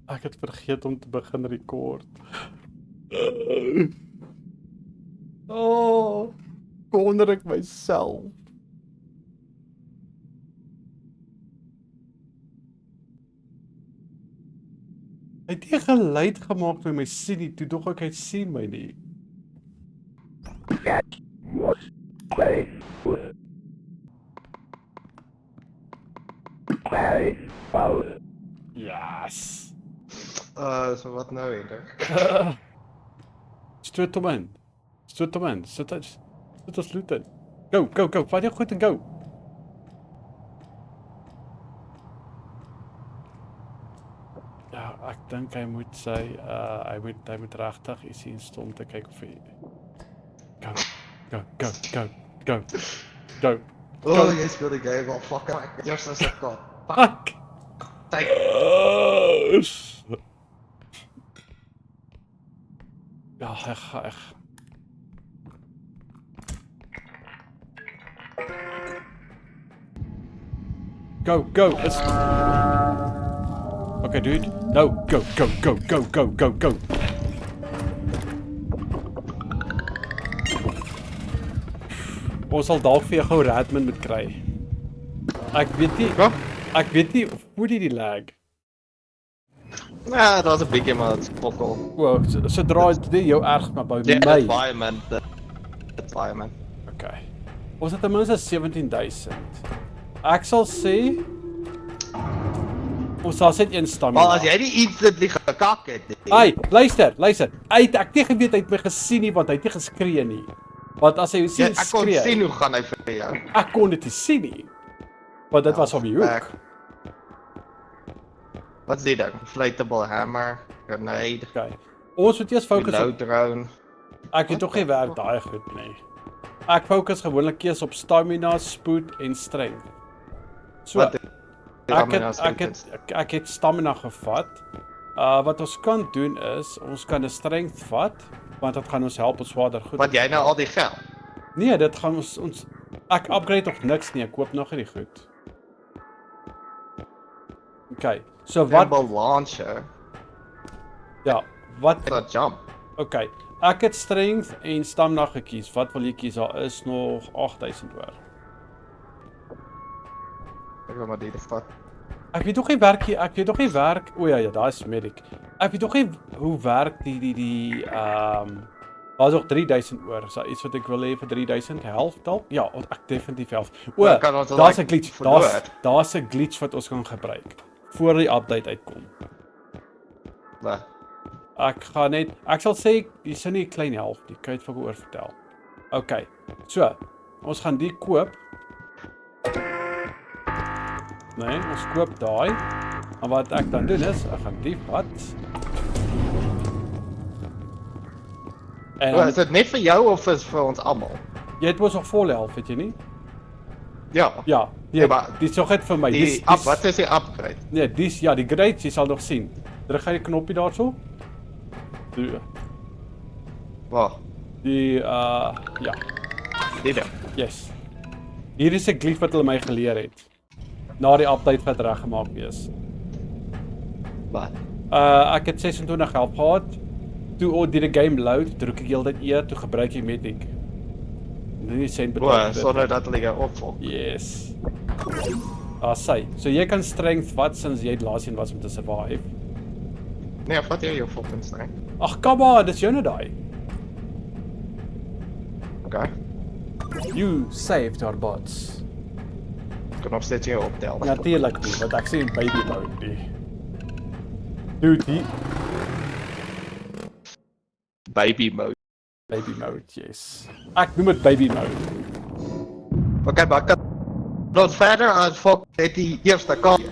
Ek het vergeet om te begin rekord. Oh, wonder ek myself. Hy het nie geluid gemaak toe my sien nie, toe dog ek hy sien my nie. Yes. So wat nou, Ender? Stoot hom in. Stoot hom in. Sit ons loot in. Go, go, go. Vat jou goed en go. Ja, ek dink hy moet sy hy moet regtig iets hier stom te kyk of hy go, go, go, go, go, go. Oh, jy speel die game al, fuck ek. Eers as ek kan. Fuck. Kyk. Ja, ek. Go, go. Okay, dude. No, go, go, go, go, go, go, go. Ons sal dalk vir jou gou Redmond moet kry. Ek weet nie of moet die lag. Ja, dat was 'n bietjie maar dit spokkel. Wow, sodra dit jou erg maar by Ja, my. environment. Environment. Okay. Ons het ten minste 17,000. Ek sal sê ons sal net een stamina. Maar as jy die instantly gekak het. Hey, luister. Hy het ek nie geweet hy het my gesien nie want hy het nie geskree nie. Want as hy sien ek kon skree, sien hoe gaan hy vir jou. ek kon dit nie sien nie. Want dit was op die hoek. Wat is die ding? Inflatable hammer, grenade, Okay. Ons moet eers fokus reload op drone. ek het tog nie werk daai goed nie. Ek fokus gewoonlik eers op stamina, spoed en strength. So, Wat ek het stamina gevat. Wat ons kan doen is, ons kan 'n strength vat, want dit gaan ons help om swaarder goed. Wat jy nou al die geld? Nee, dit gaan ons ek upgrade nog niks nie, ek koop nog nie goed. Okay. So wat Rebel launcher, ja, wat dat jump. okay. Ek het strength en stamina gekies. Wat wil jy kies? Daar is nog 8000 oor. Ek wil maar die vat. Ek weet nog nie werk. O ja, daar is medic. Ek weet nog nie hoe werk die daar's nog 3000 oor. Is daar iets wat ek wil hê vir 3000 helft dalk? Ja, ek definitief helft. O, Dan kan ons daar's 'n like glitch. verloor. Daar's 'n glitch wat ons kan gebruik voor die update uitkom. Wat? Ek sal sê jy sien nie 'n klein helft nie. Kan jy dit vir my oor vertel? Okay. So, ons gaan die koop. Nee, ons koop daai. En wat ek dan doen is, ek gaan die vat. En Is dit net vir jou of is vir ons almal? jy het mos nog vol helft, weet jy nie? Ja. Ja, Ja, maar die is nog net vir my. Wat is die upgrade? Nee, die grades, jy sal nog sien. Druk jy die knoppie daarso? Waar? Ja. Die ding. Yes. Hier is 'n glitch wat hulle my geleer het. Na die update wat reggemaak is. Wat? Ek het 26 help gehad. Toe die game load, druk ek heeltyd E, toe gebruik jy medic. En nie send betaal. Sonder dat hulle jou opvolg. Yes. Sy. So jy kan strength wat sinds jy die laaste een was om te survive. Nee, vat jy jou fucking streng. Ag, come on, dis joune daai. Okay. You saved our bots. Kan nog steeds jou optel. Natuurlik nie, want ek sien baby mode nie. Dude, die Baby mode. baby mode, yes. Ek noem dit baby mode. Okay, maar kan ons verder as fuck net die eerste kant.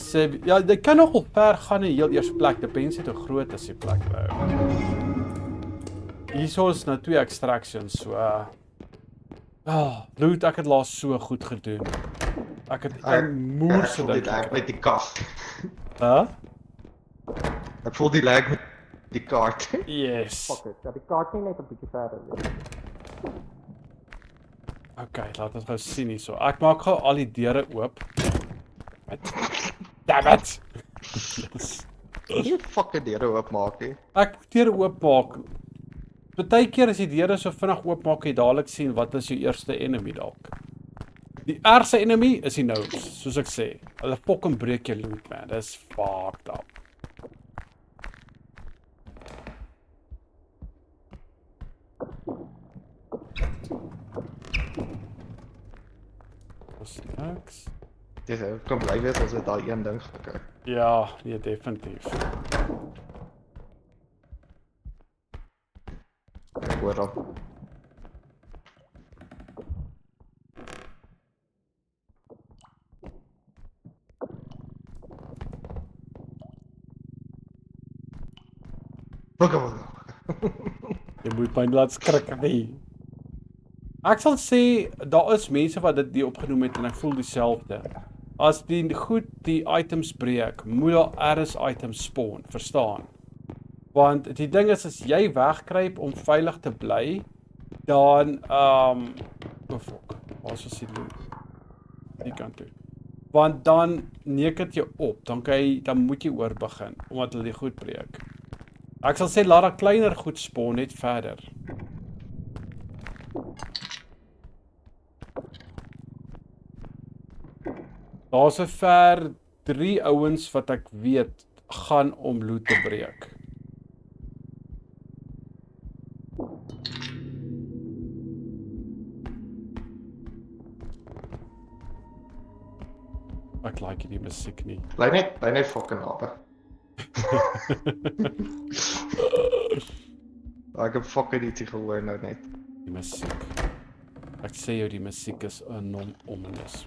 Sê ja, jy kan nogal ver gaan in die heel eerste plek, depends net hoe groot is die plek nou. Hierso is nou 2 extractions, so loot, ek het laas so goed gedoen. Ek het 'n moerse Ek voel die ding. lag met die kaf. Hæ? Ek voel die lag met die kaart. Yes. Fuck it, dat die kaart nie net 'n bietjie verder wees. Okay, laat ons gou sien hierso. Ek maak gou al die deure oop. Damn it! Yes. Nie fucking deure oopmaak nie. Ek moet deure oopmaak. Partykeer as die deure so vinnig oopmaak, jy dadelik sien wat is jou eerste enemy dalk. Die ergste enemy is die gnomes, soos ek sê. Hulle fucking breek jou loot, man. Dis fucked up. Dis niks. Dis kan bly wees as dit daai een ding gekry. Ja, nee, definitief. Ek hoor al. Jy moet my laat skrik nie. Ek sal sê daar is mense wat dit die opgenoem het en ek voel dieselfde. As die goed die items breek, moet daar RS items spawn, verstaan? Want die ding is as jy wegkruip om veilig te bly, dan oh fuck, waar is die loot? Die kant toe. Want dan neek dit jou op, dan moet jy oor begin omdat hulle die goed breek. Ek sal sê laat daar kleiner goed spawn net verder. Daar's ver 3 ouens wat ek weet gaan om loot te breek. Ek like die musiek nie. Bly net fucking naby. Ek heb fucking ietsie gehoor nou net. Die musiek. Ek sê jou die musiek is enorm ominous.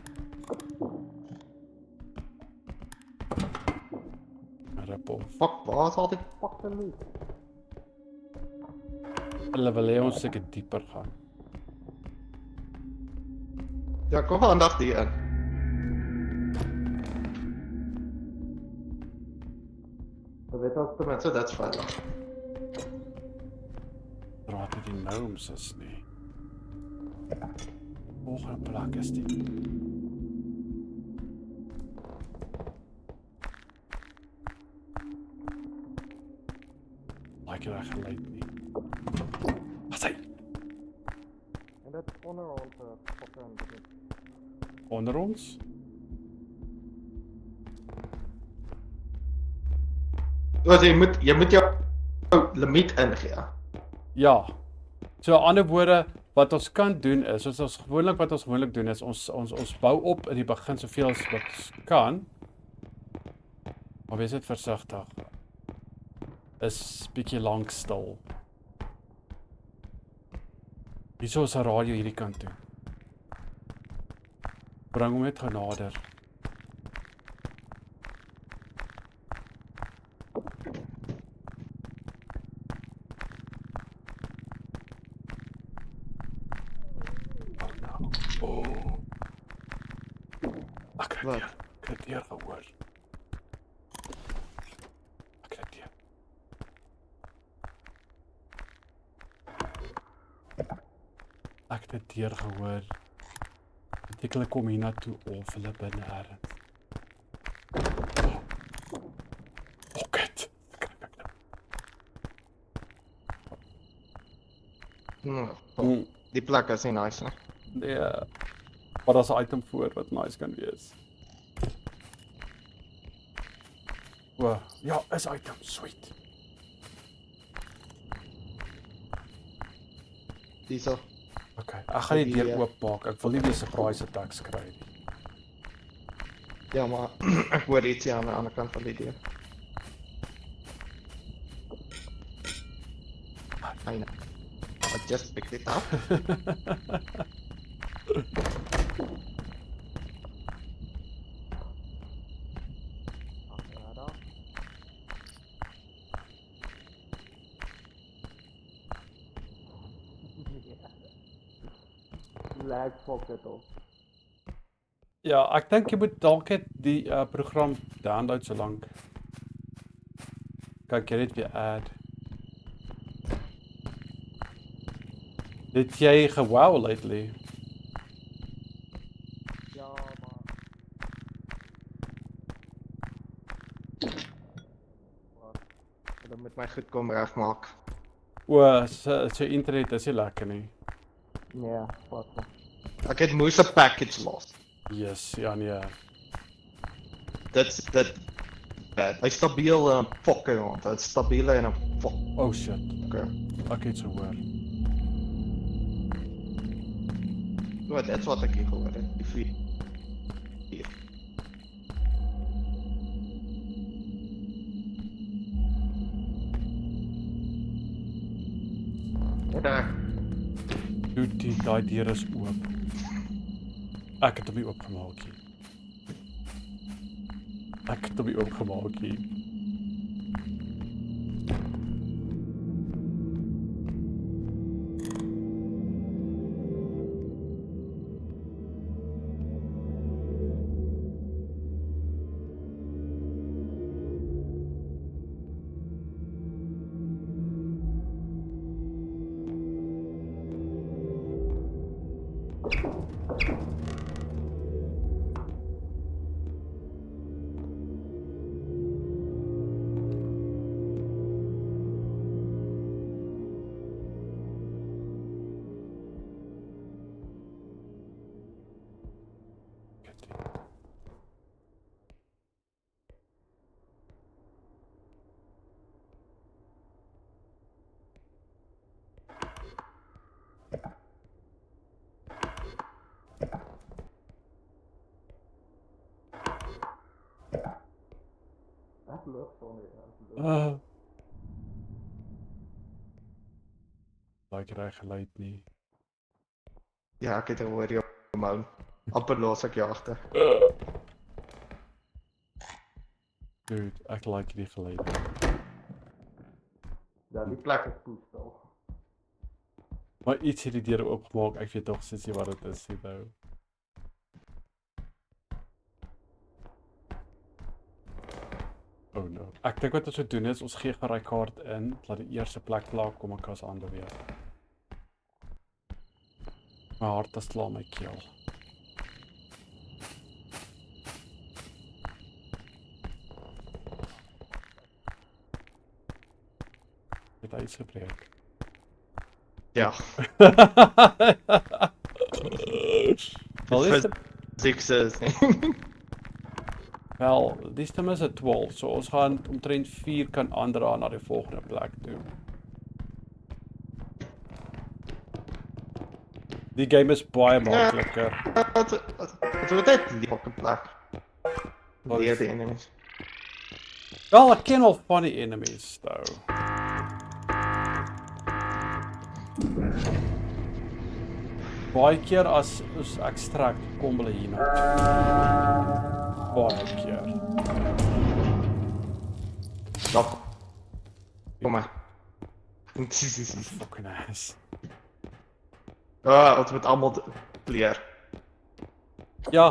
Rappel. Fuck, waar is al die fucking loot? Hulle wil hê ons seker dieper gaan. Ja, kom vandag die in. Ek weet ook tenminste dit's veilig. Raad nie die gnomes is nie. Volgende plek is die. Like het reg geleid nie. Wat sê? En dit onder ons fucking Onder ons? Dus jy moet jou limiet ingee. Ja. So aan ander woorde wat ons kan doen is, wat ons gewoonlik doen is ons bou op in die begin soveel as wat ons kan. Maar wees net versigtig. Is bietjie lank stil. Hierso is 'n radio hierdie kant toe. Bring hom net nader. Wat? Ek het hier gehoor. Ek het hier. Ek het dit hier gehoor. Beteken ek kom hiernatoe of hulle binne ergens. Oh, kut. Die plek is nie nice nie. Nee. Maar daar's 'n item voor wat nice kan wees. Wow, ja, is item, sweet. Diesel. Okay, ek gaan die deur oopmaak. Ek wil nie die surprise attacks kry nie. Ja, maar ek hoor ietsie aan die ander kant van die deur. I just picked it up. Lag pocket op. Ja, ek dink jy moet dalk net die program download so lank. Kyk, jy net weer add. Het jy gewow lately? Ja, maar Hulle moet my goed kom regmaak. O, sy internet is nie lekker nie. Nee, wat so. Ek het moes 'n package los. Yes, ja nee. Dit hy's stabiel fokke want hy's stabiel en 'n fokke. Oh shit, ek het so hoor. Nou, dit's wat ek hier gehoor het. Die vier. Hier. Ja, Dude, daai deur is oop. Ek het hom nie oopgemaak nie. Ek het hom nie oopgemaak nie. Ek loop sonder Like reg geluid nie. ja, ek het gehoor jy op hom. Amper los ek jy agter. Dude, ek like die geluid. Ja, die plek is poestel. Maar iets het die deur oopgemaak, ek weet tog sies wat dit is, nou. Oh no. Ek dink wat ons moet doen is, ons gee gaan daai kaart in, laat die eerste plek plaak kom ek as ander weer. My hart is sla my keel. Het hy gebreek. Ja. Wel is dit Sixes. wel, die stem is 'n 12, so ons gaan omtrent 4 kan aandra na die volgende plek toe. Die game is baie makliker. Wat moet dit die fucking plek? Wat Leer is- die enemies. Wel, ek ken al van die enemies, though. Baie keer as ons extract kom hulle hier na. Baie keer. Stop. Kom maar. Fucking ass. Ons moet almal leer. Ja,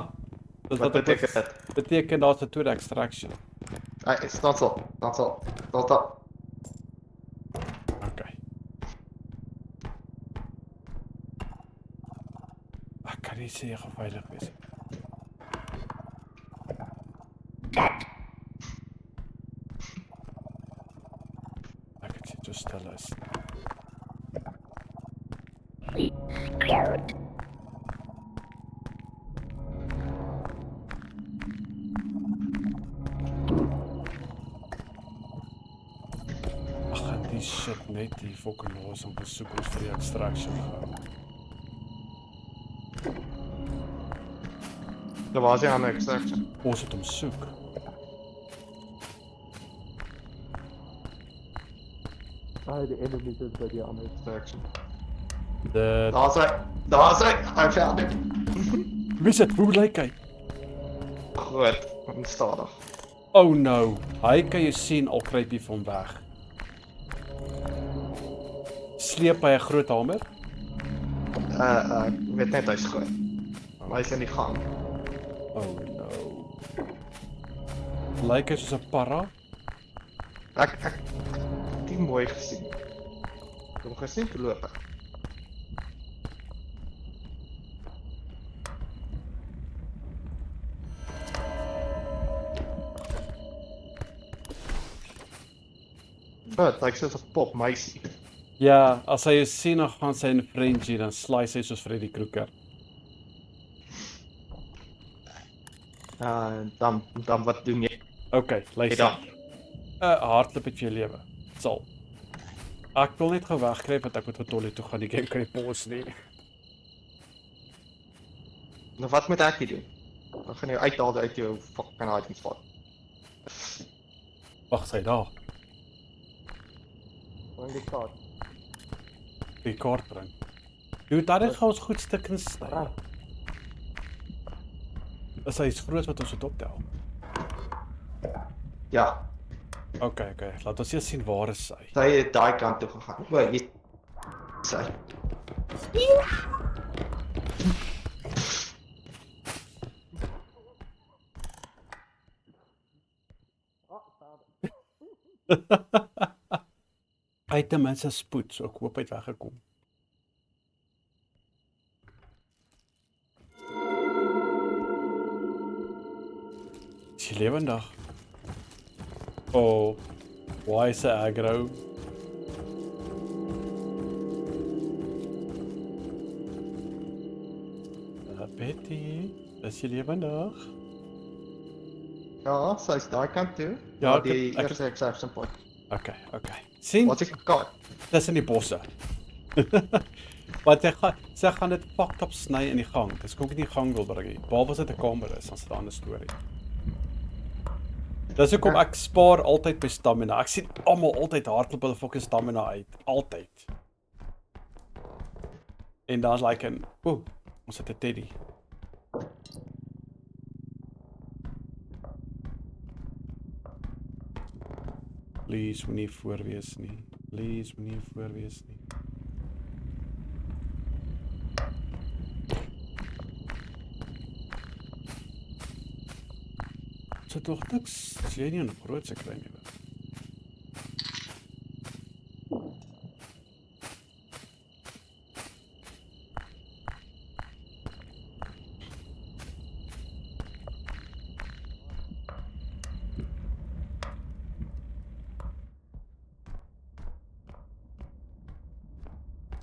dis Wat wat beteken dit? beteken daar's 'n tweede extraction. Staan so. Tot. Okay. Ek kan nie sê jy gaan veilig wees. Ek het dit so stil is. Ag, en die shit net die fucking los om besoek ons vir die extraction gehou. Daar was jy aan 'n extraction. Ons het hom soek. Die enemies is by die ander. Extraction. Dit Daar's hy. Hy found it. Wie is dit? Hoe lyk hy? Goed, stadig. Oh no, hy kan jy sien al kruip hy van weg. Sleep hy 'n groot hamer? Ek weet net hy's goed. Maar hy's in die gang. Oh no. Lyk hy soos 'n para? Ek het nie mooi gesien. Ek het hom gesien toe loop ek. Dit lyk soos 'n popmeisie. Ja, as hy jou sien dan gaan sy in Frenchie dan slice hy soos Freddy Krueger. Dan wat doen jy Okay, luister. dan? 'n Hardloop het vir jou lewe. Sal. Ek wil net gou wegkruip want ek moet vir toilet toe gaan. Die game kan nie pos nie. Nou wat moet ek hier doen? Dan gaan jy uithaal uit jou fucking item spot. Wag, sy daar. Bring die kaart. Die kaart bring. Jy dan gaan ons goed stukkens sny. Right. Is hy is groot wat ons moet optel. Ja, Okay, laat ons eers sien waar is sy. sy het daai kant toe gegaan. O, hier. Sy. Hy het ten minste spoed, so ek hoop hy het weggekom. Is jy lewendig? Oh, why is hy aggro? Betty, is jy lewendig? Ja, sy's daai kant toe. Ja, Na die ek- eerste extraction point. Okay. Sien? Wat is die kaart? Dis in die bosse. Wat sy gaan dit fucked up sny in die gang. Dis ook nie die gang wil bring nie. Behalwe as dit 'n kamer is, dan is dit 'n ander storie. Dis hoekom ek spaar altyd by stamina. Ek sien almal altyd hardloop hulle fucking stamina uit, altyd. En daar's like 'n, ons het 'n teddy. Please moenie voor wees nie. Please moenie voor wees nie. Sy tog niks, jy nie 'n groot se kry nie.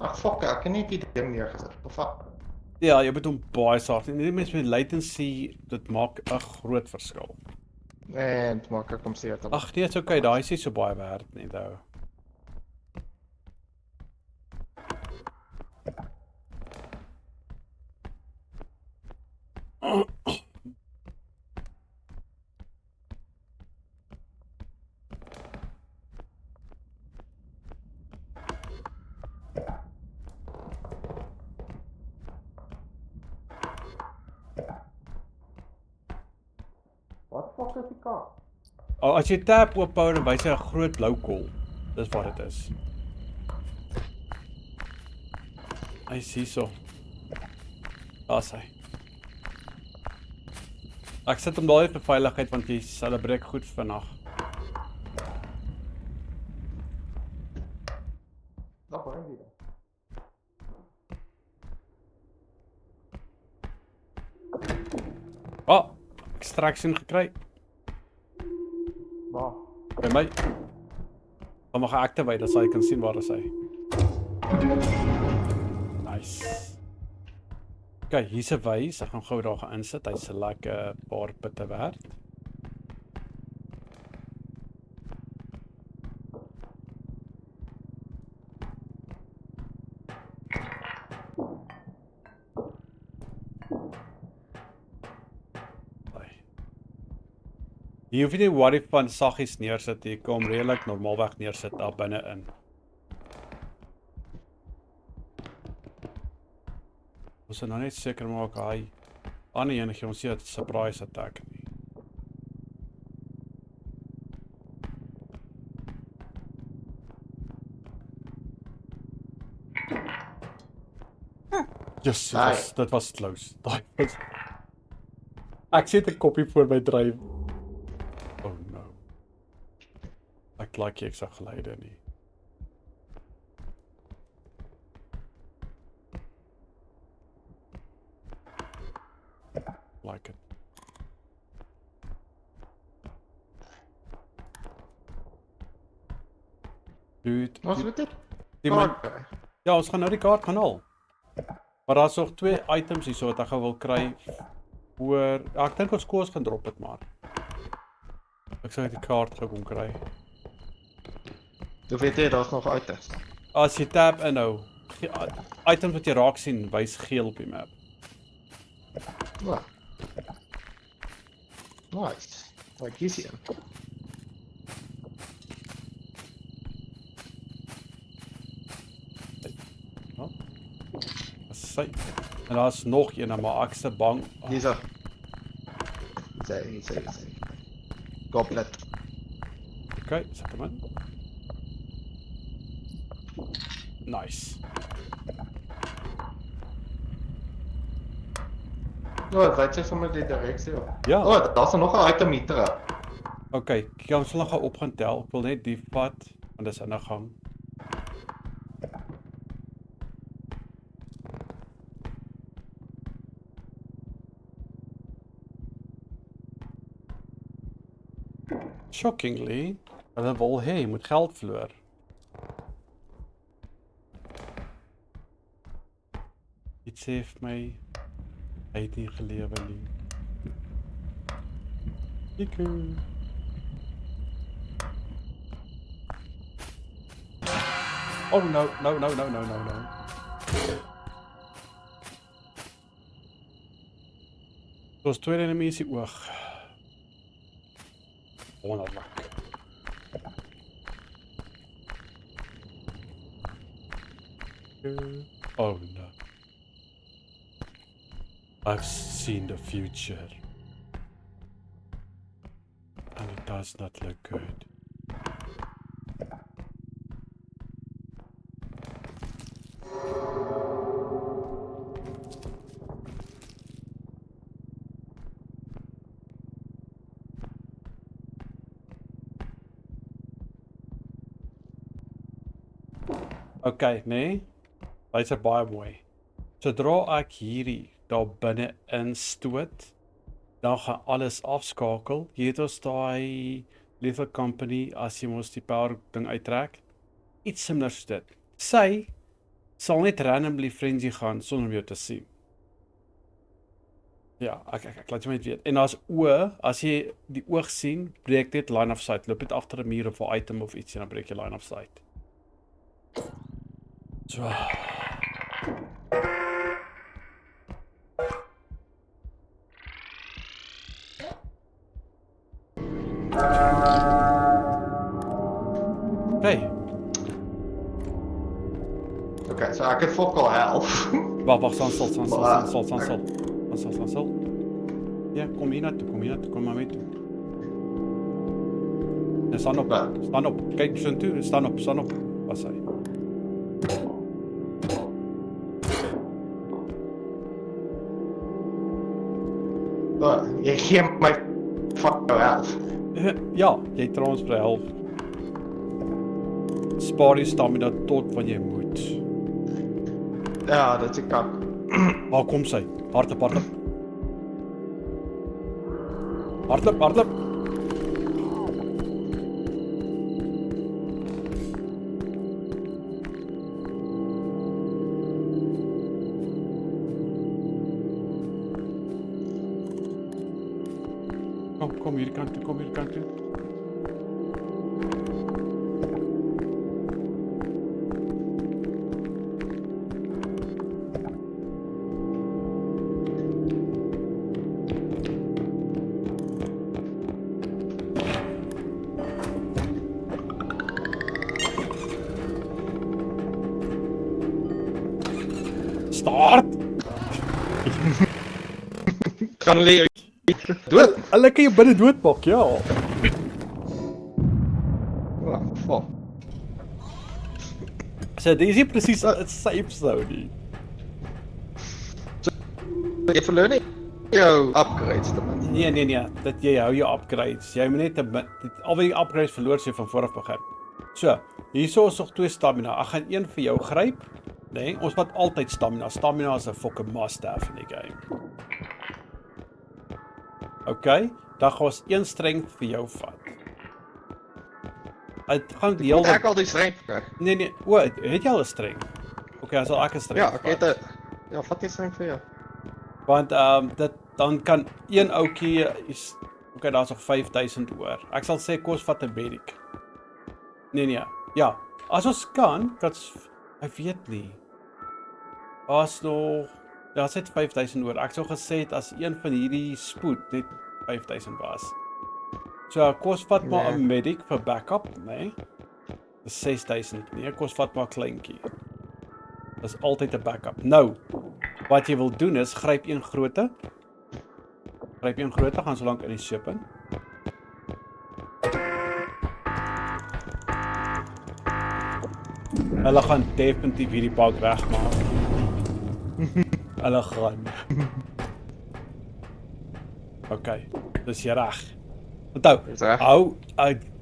Ag fuck, ek kan net die ding neergesit. Of wat? Ja, jy moet hom baie saag. Nie mens met latency, dit maak 'n groot verskil. En dit maak ek hom seer. Ag nee, dit's okay, daai is nie so baie werd nie, nou. Wat fuck is die kaart? As jy tab oophou dan wys hy 'n groot blou kol. Dis wat dit is. Hy sien so. Daar's hy. Ek sit hom daai vir veiligheid want jy sal breek goed vannag. Wat bring jy dan? Extraction gekry Waar? by my. Hom mag activate dat hy kan sien waar is hy. Nice. Okay, hier's 'n wys. Ek gaan gou daar gaan insit. Hy's 'n lekker paar pitte werd. Jy hoef nie worry van saggies neersit, jy kom redelik normaalweg neersit daar binne in. Ons moet nou net seker maak hy ander enige ons sien dit 'n surprise attack nie. Yes, dit was close. Daai was Ek sit 'n koppie voor my dryf. Oh no. Ek like ek sag geleide nie. Like it. Dude, Ons moet dit die man, kaart kry. ja, ons gaan nou die kaart gaan haal. Maar daar's nog 2 items hierso wat ek gou wil kry voor, ja, ek dink ons koers gaan drop het maar. Ek sal net die kaart gou kom kry. Hoe weet jy daar's nog items? As jy tab inhou, items wat jy raak sien, wys geel op die map. Ja. Nice. Like hier sien. Sy. En daar's nog een, maar ek's te bang. Hierso. Hier sê. Goblet. Okay, sit hom in. Nice. Ja, weet jy sommer die direksie op. Ja. Daar's nog 'n item hier. Okay, kyk, ons sal nog gou op gaan tel. Ek wil net die vat, want dis in 'n gang. Shockingly, hulle wil hê jy moet geld verloor. Dit sê vir my hy het nie gelewe nie. Kikker. Oh no. Daar's 2 enemies hier oog. Wonderlik. Oh no. I've seen the future. And it does not look good. Okay, nee. Hy's baie mooi. Sodra ek hierdie daar binne instoot, dan gaan alles afskakel. Jy het ons daai Lethal Company as jy mos die power ding uittrek. Iets similar soos dit. Sy sal net randomly frenzy gaan sonder om jou te sien. Ja, ek laat jy my weet. En daar's oë, as jy die oog sien, breek dit line of sight. Loop dit agter 'n muur of 'n item of iets en dan breek jy line of sight. So. Okay. Okay, so ek het fokol help. Wag, staan stil. Ja, kom hier naartoe, kom maar mee toe. Ja, staan op. Kyk so toe, staan op. Wat sê hy? Jy gee my fokol help. Ja, jy transfer help. Spaar die stamina tot wanneer jy moet. Ja, dit is 'n kak. Waar kom sy? Hardloop. Kom hier kant toe. Start! Kan hulle dood? Hulle kan jou binne doodpak, ja. Fuck. So, dis nie presies 'n safe zone nie. Jy verloor nie jou upgrades te min. Nee, dat jy hou jou upgrades. Jy moet net al die upgrades verloor jy van vooraf begin. So, hierso is nog 2 stamina. Ek gaan een vir jou gryp. Nee, ons vat altyd stamina. Stamina is 'n fucking must-have in die game. Okay, dan gaan ons 1 strength vir jou vat. Dit gaan die hele Ek al die streng gekry. Nee, o, het jy al 'n streng? Okay, as al ek 'n streng. Ja, ek het 'n ja, vat die streng vir jou. Want dit dan kan een ouetjie is okay, daar's nog 5000 oor. Ek sal sê kos vat 'n medic. Nee. Ja, as ons kan, ek weet nie. Daar's nog daar's net 5000 oor. Ek sou gesê het as een van hierdie spoed net 5000 was. So kos vat maar 'n medic vir backup, nee. Dis 6000. Nee, kos vat maar 'n kleintjie. Dis altyd 'n backup. Nou, wat jy wil doen is gryp een grootte. Gaan so lank in die ship in. Hulle gaan definitief hierdie pak regmaak. Hulle gaan. Okay, dis jy reg. Onthou, Dis reg. hou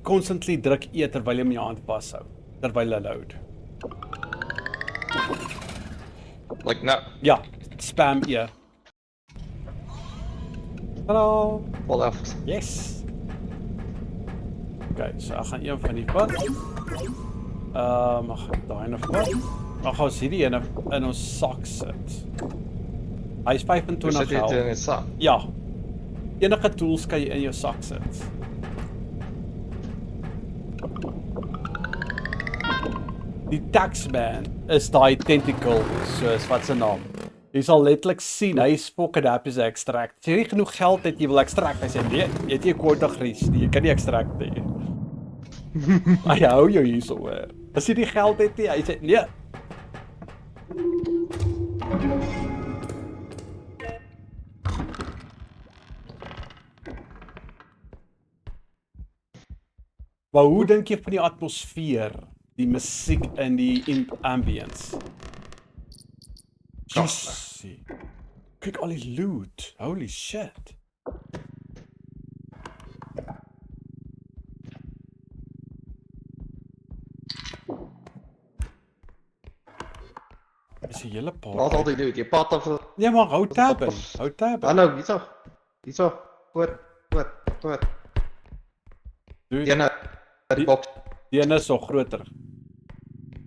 constantly druk E terwyl jy met jou hand vashou, terwyl jy load. Like nou, Ja, spam E. Hallo. vol af. Yes. Okay, so ek gaan een van die vat. Mag ek daai ene vat? Mag ons hierdie ene in ons sak sit. Hy is 25 Sit dit in geld. 'n sak. Ja. Enige tools kan jy in jou sak sit. Die taxman is daai tentacle, soos wat se naam. Jy sal letterlik sien hy's fucking happy as hy extract. As jy nie genoeg geld het, jy wil extract. Hy sê nee, jy het nie 'n quota gereach nie. Jy kan nie extract nie. Hy hou jou hierso hoor. As jy die geld het nie, hy sê nee. Maar hoe dink jy van die atmosfeer, die musiek en die ambience? Jessie. Kyk al die loot. Holy shit. Is die hele Wat paar. al die doen, jy pat of Nee, maar hou tab in. Hou tab in. hallo, hierso. Hierso. Hoor. Dude, Ene die boks. die ene is nog groter.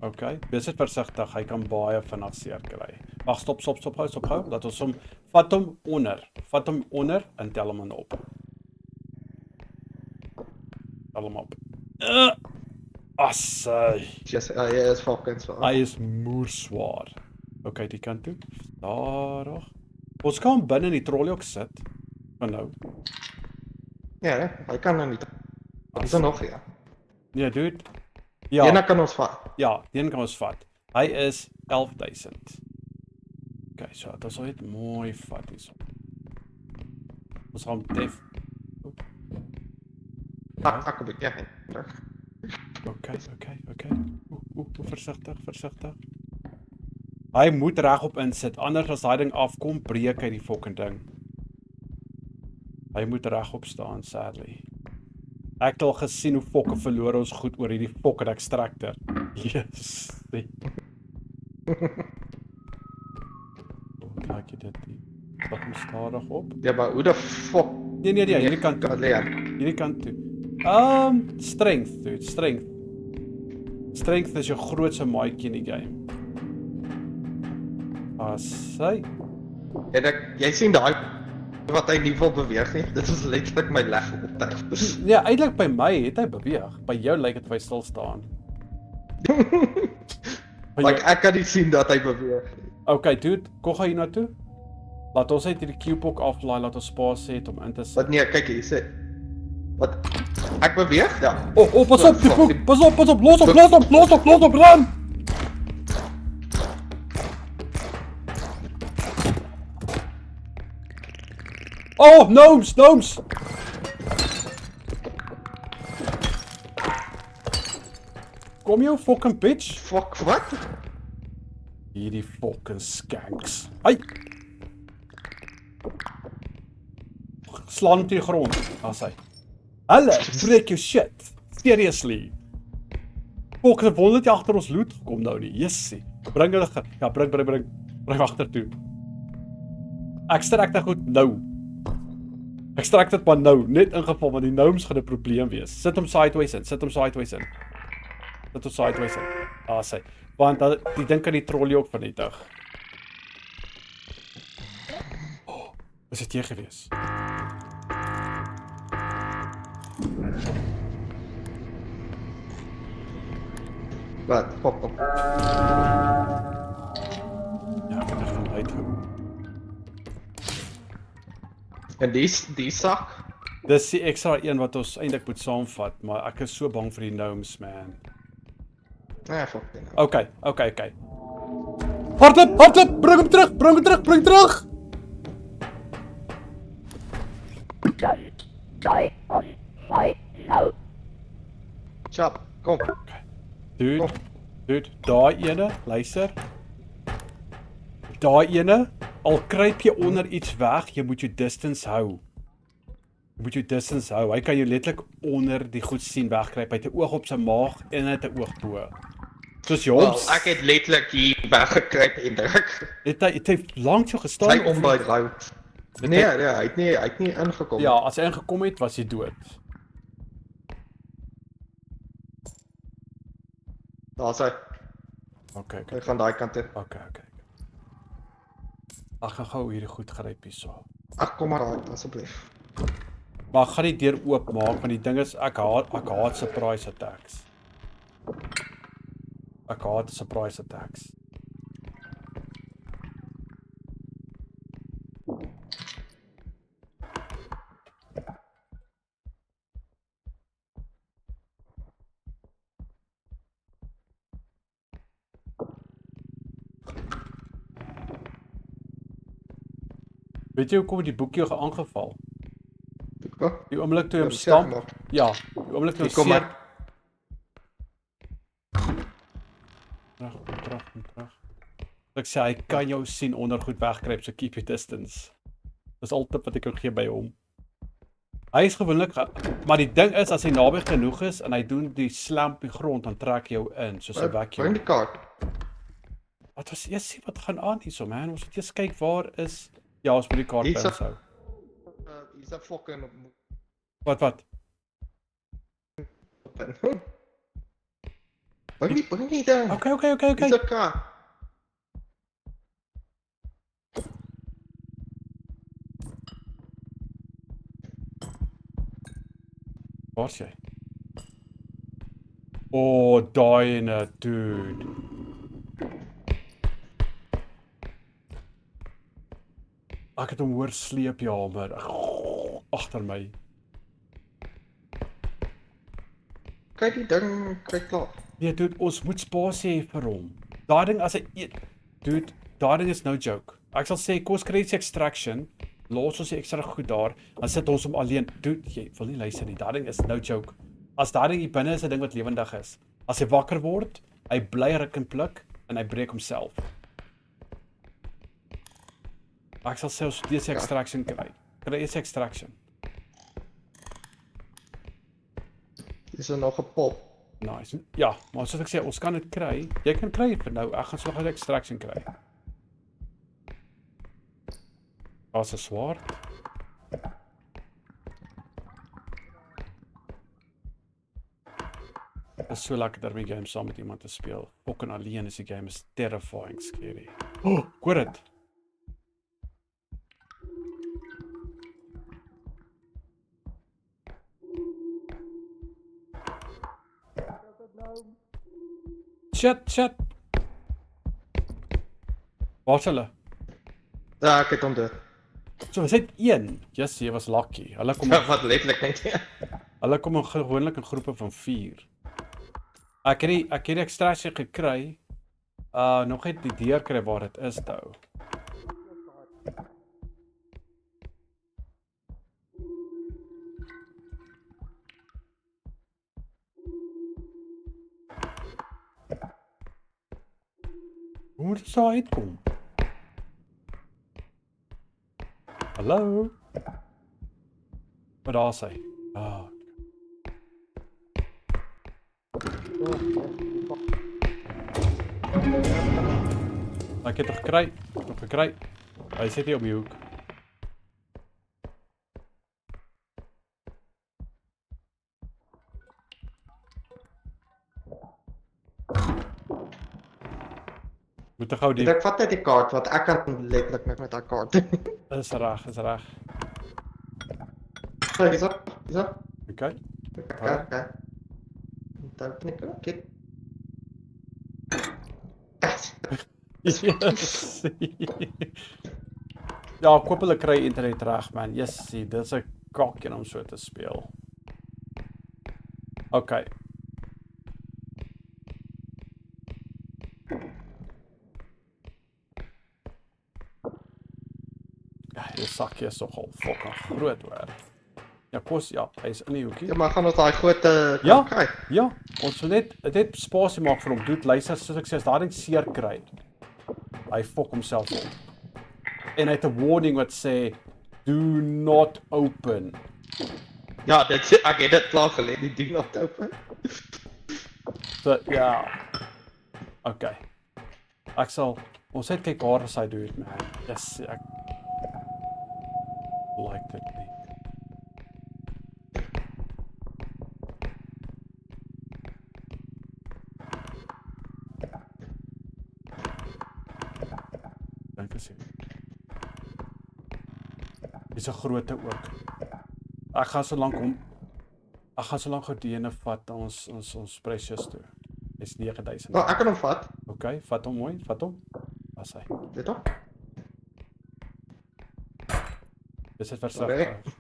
Okay, wees net versigtig, hy kan baie vinnig seer kry. Wag, stop gou. Laat ons hom vat hom onder en tel hom op. Tel hom op. Assai. Yes, hy is fucking so. Hy is moerswaar. Okay, die kant toe. Daar. Ons kan hom binne in die trolley ook sit. Van nou. Ja, hè, hy kan nou nie. Is er nog ja. Nee, dude. Ja. Ene kan ons vat. Ja, die een kan ons vat. Hy is 11000. Okay, so dit sal net mooi vat hierso. Ons gaan def. Ek kom ja. Terug. Okay. Versigtig. Hy moet regop insit, anders as daai ding afkom, breek hy die fucking ding. Hy moet regop staan, sadly. Ek het al gesien hoe fokke verloor ons goed oor hierdie fucking extractor. Yes. Kyk jy dit nie. Wat hom stadig op? Ja, maar hoe die fuck Nee, hierdie kant toe. kan leer. Hierdie kant toe. Strength, dude, strength. Strength is jou grootste maatjie in die game. Assai. En jy sien daai wat hy nie wil beweeg nie. Dit is letterlik my level op tyd. Ja, eintlik by my het hy beweeg. By jou lyk dit of hy stil staan. Like ek kan nie sien dat hy beweeg nie. Okay, dude, kom gaan hier na toe. Laat ons uit hierdie Q-pok aflaai, laat ons spasie het om in te sit. Wat nee, kyk hier sê. Wat ek beweeg? Ja. Pas op, los op, run! Oh, gnomes! Kom jou fucking bitch. Fuck, wat? Hierdie fucking skanks. Ai! Slaan hom teen die grond. Daar's hy. Hulle breek jou shit. Seriously. Fuck, ek wonder dat jy agter ons loot gekom nou nie. Jessie. Bring hulle ja, bring agter toe. Extract dit goed nou. Extract dit maar nou, net in geval want die gnomes gaan 'n probleem wees. Sit hom sideways in. Dit ons sideways in. Daar sy. Want die ding kan die trollie ook vernietig. Oh, is dit jy gewees? Wat? Pop. Ja, ek kan echt van uithou. En die sak? Dis die extra een wat ons eintlik moet saamvat, maar ek is so bang vir die gnomes, man. Nee, fuck die nou. Okay. Hardloop, bring hom terug. Chap, kom. Dude, daai ene, luister. Daai ene, al kruip jy onder iets weg, jy moet jou distance hou. Hy kan jou letterlik onder die goed sien wegkruip. Hy het 'n oog op sy maag en hy het 'n oog bo. Soos Jobs. Ek het letterlik hier weggekruip en druk. Het hy lank so gestaan? Sy ombuig hou. Nee, hy het nie ingekom. Ja, as hy ingekom het, was hy dood. Daar's hy. Okay. Hy gaan daai kant toe. Okay. Ek gaan gou hierdie goed gryp hierso. Ag, kom maar raai asseblief. Maar ek gaan die deur oop maak want die ding is ek haat surprise attacks. Weet jy hoekom die boek jou aangeval? Die oomblik toe jy hom stamp. Ja, die oomblik toe hy kom maar. Terug. Ek sê hy kan jou sien onder goed wegkruip, so keep your distance. Dis al tip wat ek kan gee by hom. Hy is gewoonlik, maar die ding is as hy naby genoeg is en hy doen die slam op die grond, dan trek jou in soos 'n vacuum. Bring die kaart. Wat was eers sien wat gaan aan hierso, man? Ons moet eers kyk waar is. Ja, ons moet die kaart byhou. Hier's 'n fucking Wat? Bring die ding. Okay. Hier's 'n kaart. Waar is jy? Oh, daai ene, dude. Ek het hom hoor sleep, ja, maar agter my. Kyk die ding, kyk klaar. Nee, dude, ons moet spasie hê vir hom. Daai ding as hy eet, dude, daai ding is no joke. Ek sal sê kos credits extraction, los ons die ekstra goed daar, dan sit ons hom alleen. Dude, jy wil nie luister nie. Daai ding is no joke. As daai ding hier binne is 'n ding wat lewendig is. As hy wakker word, hy bly ruk en pluk en hy breek homself. Ek sal sê ons dis extraction kry. Kry is extraction. Dis nog 'n pop. Nice. Ja, maar soos ek sê, ons kan dit kry. Jy kan kry vir nou. Ek gaan so gou extraction kry. Daar's 'n swaard. Dit is so lekker daarmee game saam met iemand te speel. Fucking alleen is die game is terrifying scary. Oh, hoor dit. Shit. Waar is hulle? Ja, ek het hom dood. So, ons het een. Yes, jy was lucky. Hulle kom Wat letterlik net. Hulle kom gewoonlik in groepe van 4. Ek het die extraction gekry. Nog net die deur kry waar dit is nou. Hoe moet dit so uitkom? Hallo? Wat daar sê? Ek het nog gekry. Hy sit hier op die hoek. Moet ek gou die... Ek vat net die kaart, want ek kan letterlik net met daai kaart. Is reg, is reg. Kijk, is dat? Okay. Kijk. Daar ben ik ook, kijk. Yes. Ja, ek hoop hulle kry internet reg, man. Yes, dit is 'n kakkie om so te speel. Okay. Ja, die sakkie is nogal fucking groot hoor. Ja, kos, ja, hy is in die hoekie. Ja, maar gaan ons daai groot Ja. kry? Ja, ons wil net spasie maak vir hom. Dude, luister, soos ek sê, as daardie seer kry, hy fok homself op. En hy het 'n warning wat sê, do not open. Ja, ek het dit klaar gelees, die ding op open. So, ja. Okay. Ek sal, ons het kyk waar hy doen, man. Yes, ek like dit nie. Dink as jy. Dis 'n grootte ook. Ek gaan so lank gou die ene vat ons precious toe. Dis 9000. Nou, ek kan hom vat. Okay, vat hom mooi, vat hom. Was hy. Dit toch? Dis dit Sorry. versigtig.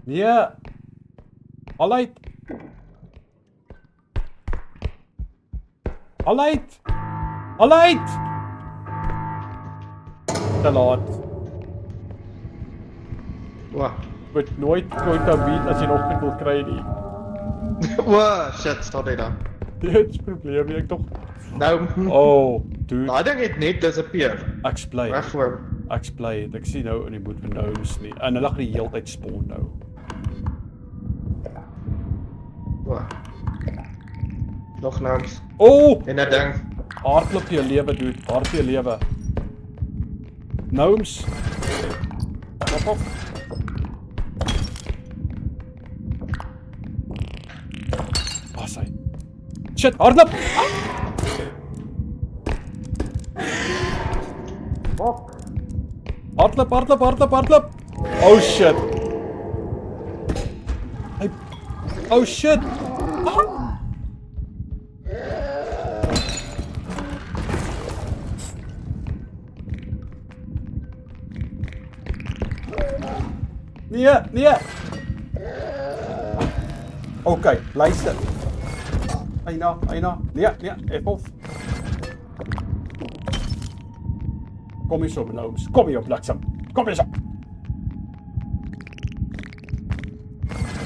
Nee. Alright. Alright. Alright. Te laat. Wow. Moet nooit beat as jy nog nie wil kry nie. Wow, shit, staan hy dan. Dit is probleem, ek tog. Nou, Oh, dude. daai ding het net disappear. Ek's bly. Weg voor. Ek's bly. Ek sien nou in die moed van gnomes nie. En hulle gaan die hele tyd spawn nou. Wow. Nog naams. Oh, En dat ding. hardloop jou lewe, dude. Hardloop jou lewe. Gnomes. Hop op. Was hy? Shit, hardloop. Fuck. Hardloop. Oh shit. Hy... Oh shit. Nee. Okay, luister. Eina. Nee, F. Kom hier so, gnomes. Kom hier, bliksem. Kom hier so.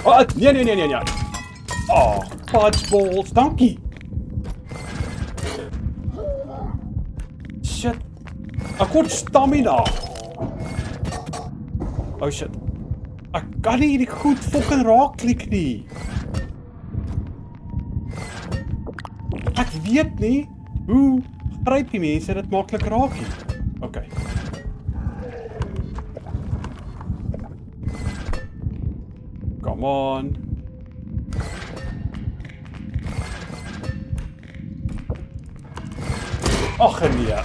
Oh, nee. Oh, fudgeballs. Dankie. Shit. Ek kort stamina. Oh shit. Ek kan nie hierdie goed fucking raak klik nie. Ek weet nie hoe gryp die mense dit maklik raak nie. Okay. Come on. Ag nee.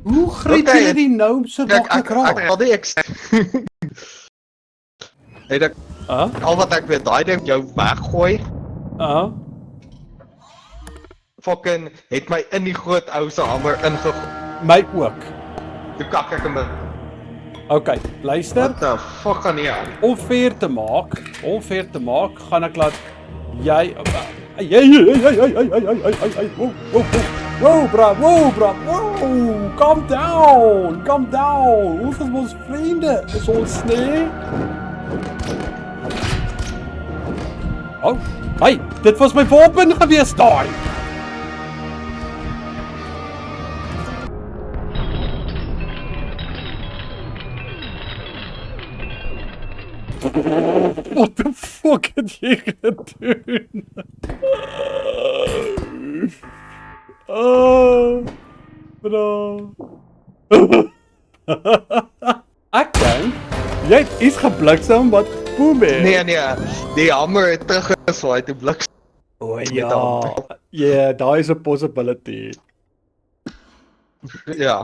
Hoe gryp Okay, jy die gnomes so maklik raak? Ek al die ek het ek al wat ek weet, daai ding jou weggooi, fucking het my in die groot ou se hamer ingegooi. My ook. Toe kak ek hom in. Okay, luister. What the fuck gaan nie aan? Om fair te maak, gaan ek laat jy Wow, bro. Calm down. Ons is ons vriende. Is ons nee? Oh, hey, dit was my wapen gewees daai. What the fuck het jy gedoen? Oh, bro. Ek dink jy het iets gebliksem wat boem het. Nee, die hamer het teruggeswaai toe bliks. O Met ja. hom. Ja, daar is 'n possibility. Ja.